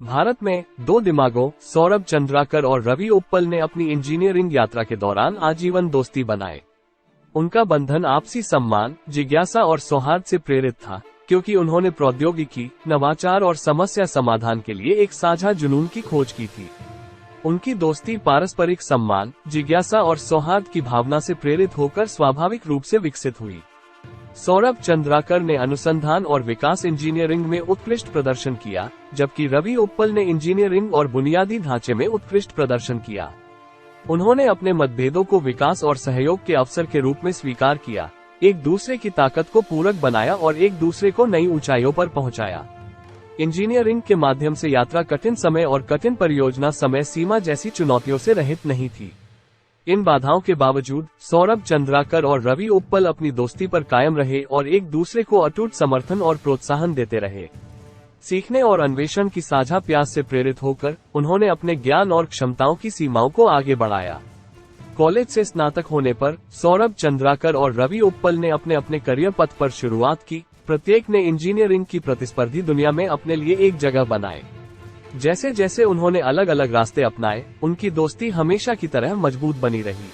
भारत में दो दिमागों सौरभ चंद्राकर और रवि उप्पल ने अपनी इंजीनियरिंग यात्रा के दौरान आजीवन दोस्ती बनाए। उनका बंधन आपसी सम्मान, जिज्ञासा और सौहार्द से प्रेरित था, क्योंकि उन्होंने प्रौद्योगिकी, नवाचार और समस्या समाधान के लिए एक साझा जुनून की खोज की थी। उनकी दोस्ती पारस्परिक सम्मान, जिज्ञासा और सौहार्द की भावना से प्रेरित होकर स्वाभाविक रूप से विकसित हुई। सौरभ चंद्राकर ने अनुसंधान और विकास इंजीनियरिंग में उत्कृष्ट प्रदर्शन किया, जबकि रवि उप्पल ने इंजीनियरिंग और बुनियादी ढांचे में उत्कृष्ट प्रदर्शन किया। उन्होंने अपने मतभेदों को विकास और सहयोग के अवसर के रूप में स्वीकार किया, एक दूसरे की ताकत को पूरक बनाया और एक दूसरे को नई ऊंचाइयों पर पहुंचाया। इंजीनियरिंग के माध्यम से यात्रा कठिन समय और कठिन परियोजना समय सीमा जैसी चुनौतियों से रहित नहीं थी। इन बाधाओं के बावजूद सौरभ चंद्राकर और रवि उप्पल अपनी दोस्ती पर कायम रहे और एक दूसरे को अटूट समर्थन और प्रोत्साहन देते रहे। सीखने और अन्वेषण की साझा प्यास से प्रेरित होकर उन्होंने अपने ज्ञान और क्षमताओं की सीमाओं को आगे बढ़ाया। कॉलेज से स्नातक होने पर सौरभ चंद्राकर और रवि उप्पल ने अपने अपने करियर पथ पर शुरुआत की। प्रत्येक ने इंजीनियरिंग की प्रतिस्पर्धी दुनिया में अपने लिए एक जगह बनाए। जैसे जैसे उन्होंने अलग अलग रास्ते अपनाए, उनकी दोस्ती हमेशा की तरह मजबूत बनी रही।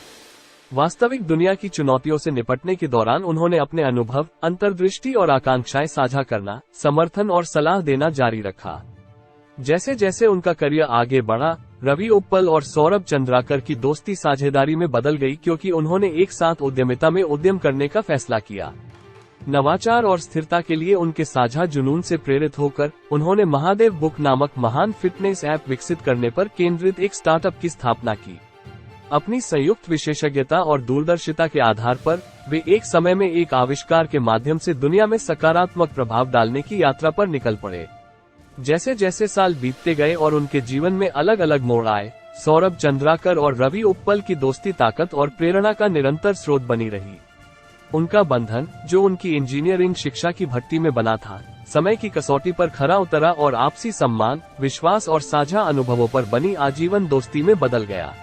वास्तविक दुनिया की चुनौतियों से निपटने के दौरान उन्होंने अपने अनुभव, अंतर्दृष्टि और आकांक्षाएं साझा करना, समर्थन और सलाह देना जारी रखा। जैसे जैसे उनका करियर आगे बढ़ा, रवि उप्पल और सौरभ चंद्राकर की दोस्ती साझेदारी में बदल गई, क्योंकि उन्होंने एक साथ उद्यमिता में उद्यम करने का फैसला किया। नवाचार और स्थिरता के लिए उनके साझा जुनून से प्रेरित होकर उन्होंने महादेव बुक नामक महान फिटनेस ऐप विकसित करने पर केंद्रित एक स्टार्टअप की स्थापना की। अपनी संयुक्त विशेषज्ञता और दूरदर्शिता के आधार पर वे एक समय में एक आविष्कार के माध्यम से दुनिया में सकारात्मक प्रभाव डालने की यात्रा पर निकल पड़े। जैसे जैसे साल बीतते गए और उनके जीवन में अलग अलग मोड़ आए, सौरभ चंद्राकर और रवि उप्पल की दोस्ती ताकत और प्रेरणा का निरंतर स्रोत बनी रही। उनका बंधन, जो उनकी इंजीनियरिंग शिक्षा की भट्टी में बना था, समय की कसौटी पर खरा उतरा और आपसी सम्मान, विश्वास और साझा अनुभवों पर बनी आजीवन दोस्ती में बदल गया।